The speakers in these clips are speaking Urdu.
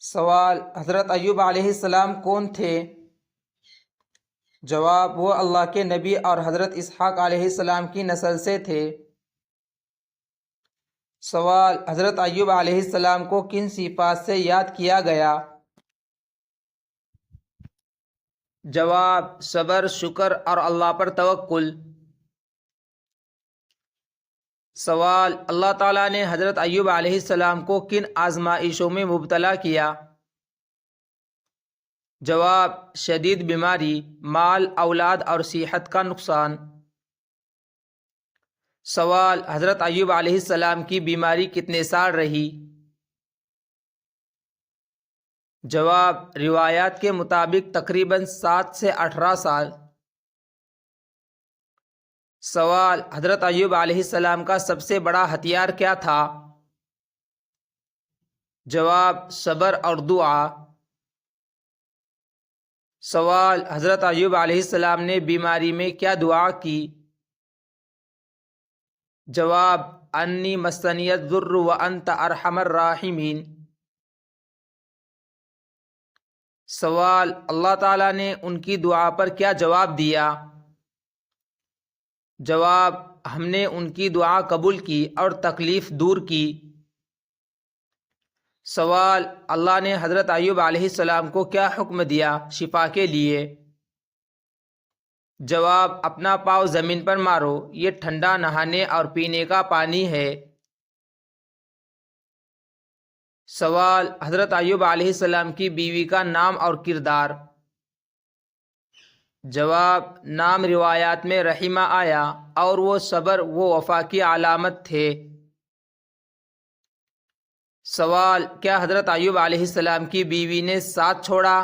سوال: حضرت ایوب علیہ السلام کون تھے؟ جواب: وہ اللہ کے نبی اور حضرت اسحاق علیہ السلام کی نسل سے تھے۔ سوال: حضرت ایوب علیہ السلام کو کن صفات سے یاد کیا گیا؟ جواب: صبر، شکر اور اللہ پر توکل۔ سوال: اللہ تعالیٰ نے حضرت ایوب علیہ السلام کو کن آزمائشوں میں مبتلا کیا؟ جواب: شدید بیماری، مال، اولاد اور صحت کا نقصان۔ سوال: حضرت ایوب علیہ السلام کی بیماری کتنے سال رہی؟ جواب: روایات کے مطابق تقریباً 7 سے 18 سال۔ سوال: حضرت ایوب علیہ السلام کا سب سے بڑا ہتھیار کیا تھا؟ جواب: صبر اور دعا۔ سوال: حضرت ایوب علیہ السلام نے بیماری میں کیا دعا کی؟ جواب: انی مسنی الضر وانت ارحم الراحمین۔ سوال: اللہ تعالیٰ نے ان کی دعا پر کیا جواب دیا؟ جواب: ہم نے ان کی دعا قبول کی اور تکلیف دور کی۔ سوال: اللہ نے حضرت ایوب علیہ السلام کو کیا حکم دیا شفا کے لیے؟ جواب: اپنا پاؤں زمین پر مارو، یہ ٹھنڈا نہانے اور پینے کا پانی ہے۔ سوال: حضرت ایوب علیہ السلام کی بیوی کا نام اور کردار؟ جواب: نام روایات میں رحیمہ آیا اور وہ صبر و وفا کی علامت تھے۔ سوال: کیا حضرت ایوب علیہ السلام کی بیوی نے ساتھ چھوڑا؟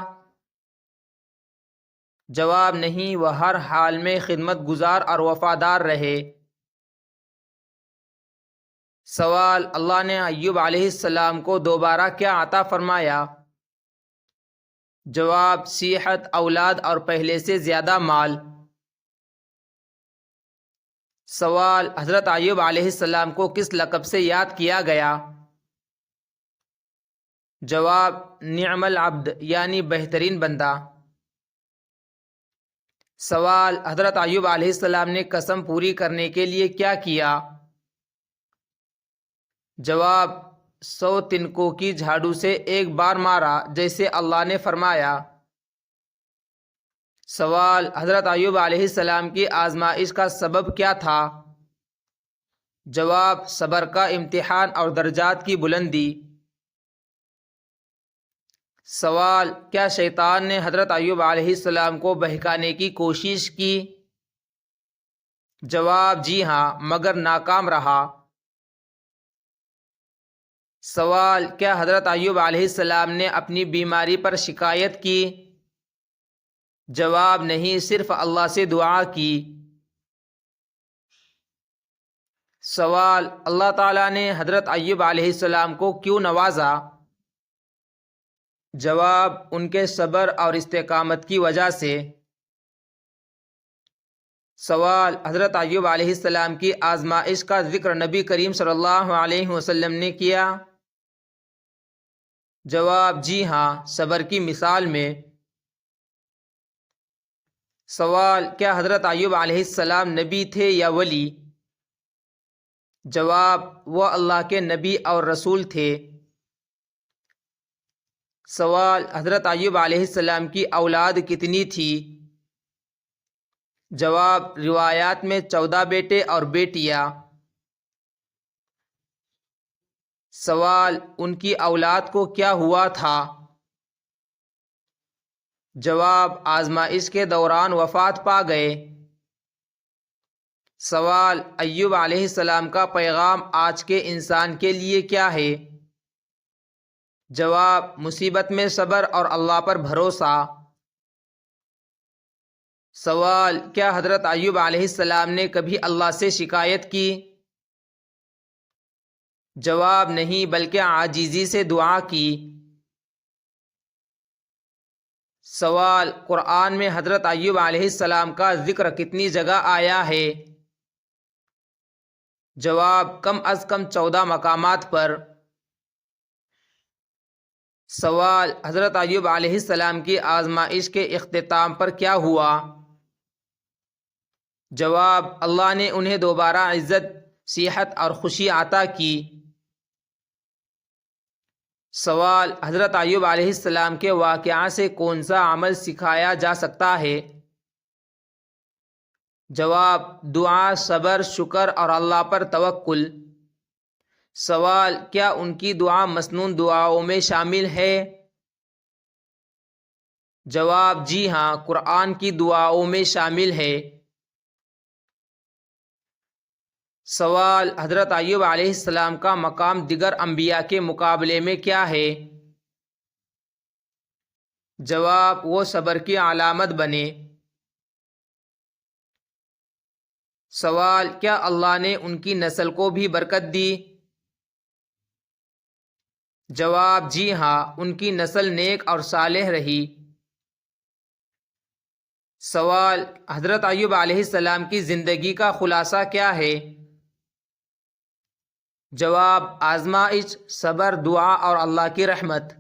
جواب: نہیں، وہ ہر حال میں خدمت گزار اور وفادار رہے۔ سوال: اللہ نے ایوب علیہ السلام کو دوبارہ کیا عطا فرمایا؟ جواب: صحت، اولاد اور پہلے سے زیادہ مال۔ سوال: حضرت ایوب علیہ السلام کو کس لقب سے یاد کیا گیا؟ جواب: نعم العبد، یعنی بہترین بندہ۔ سوال: حضرت ایوب علیہ السلام نے قسم پوری کرنے کے لیے کیا کیا؟ جواب: 100 تنکوں کی جھاڑو سے ایک بار مارا، جیسے اللہ نے فرمایا۔ سوال: حضرت ایوب علیہ السلام کی آزمائش کا سبب کیا تھا؟ جواب: صبر کا امتحان اور درجات کی بلندی۔ سوال: کیا شیطان نے حضرت ایوب علیہ السلام کو بہکانے کی کوشش کی؟ جواب: جی ہاں، مگر ناکام رہا۔ سوال: کیا حضرت ایوب علیہ السلام نے اپنی بیماری پر شکایت کی؟ جواب: نہیں، صرف اللہ سے دعا کی۔ سوال: اللہ تعالیٰ نے حضرت ایوب علیہ السلام کو کیوں نوازا؟ جواب: ان کے صبر اور استقامت کی وجہ سے۔ سوال: حضرت ایوب علیہ السلام کی آزمائش کا ذکر نبی کریم صلی اللہ علیہ وسلم نے کیا؟ جواب: جی ہاں، صبر کی مثال میں۔ سوال: کیا حضرت ایوب علیہ السلام نبی تھے یا ولی؟ جواب: وہ اللہ کے نبی اور رسول تھے۔ سوال: حضرت ایوب علیہ السلام کی اولاد کتنی تھی؟ جواب: روایات میں 14 بیٹے اور بیٹیاں۔ سوال: ان کی اولاد کو کیا ہوا تھا؟ جواب: آزمائش کے دوران وفات پا گئے۔ سوال: ایوب علیہ السلام کا پیغام آج کے انسان کے لیے کیا ہے؟ جواب: مصیبت میں صبر اور اللہ پر بھروسہ۔ سوال: کیا حضرت ایوب علیہ السلام نے کبھی اللہ سے شکایت کی؟ جواب: نہیں، بلکہ عاجزی سے دعا کی۔ سوال: قرآن میں حضرت ایوب علیہ السلام کا ذکر کتنی جگہ آیا ہے؟ جواب: کم از کم 14 مقامات پر۔ سوال: حضرت ایوب علیہ السلام کی آزمائش کے اختتام پر کیا ہوا؟ جواب: اللہ نے انہیں دوبارہ عزت، صحت اور خوشی عطا کی۔ سوال: حضرت ایوب علیہ السلام کے واقعہ سے کون سا عمل سکھایا جا سکتا ہے؟ جواب: دعا، صبر، شکر اور اللہ پر توکل۔ سوال: کیا ان کی دعا مسنون دعاؤں میں شامل ہے؟ جواب: جی ہاں، قرآن کی دعاؤں میں شامل ہے۔ سوال: حضرت ایوب علیہ السلام کا مقام دیگر انبیاء کے مقابلے میں کیا ہے؟ جواب: وہ صبر کی علامت بنے۔ سوال: کیا اللہ نے ان کی نسل کو بھی برکت دی؟ جواب: جی ہاں، ان کی نسل نیک اور صالح رہی۔ سوال: حضرت ایوب علیہ السلام کی زندگی کا خلاصہ کیا ہے؟ جواب: آزمائش، صبر، دعا اور اللہ کی رحمت۔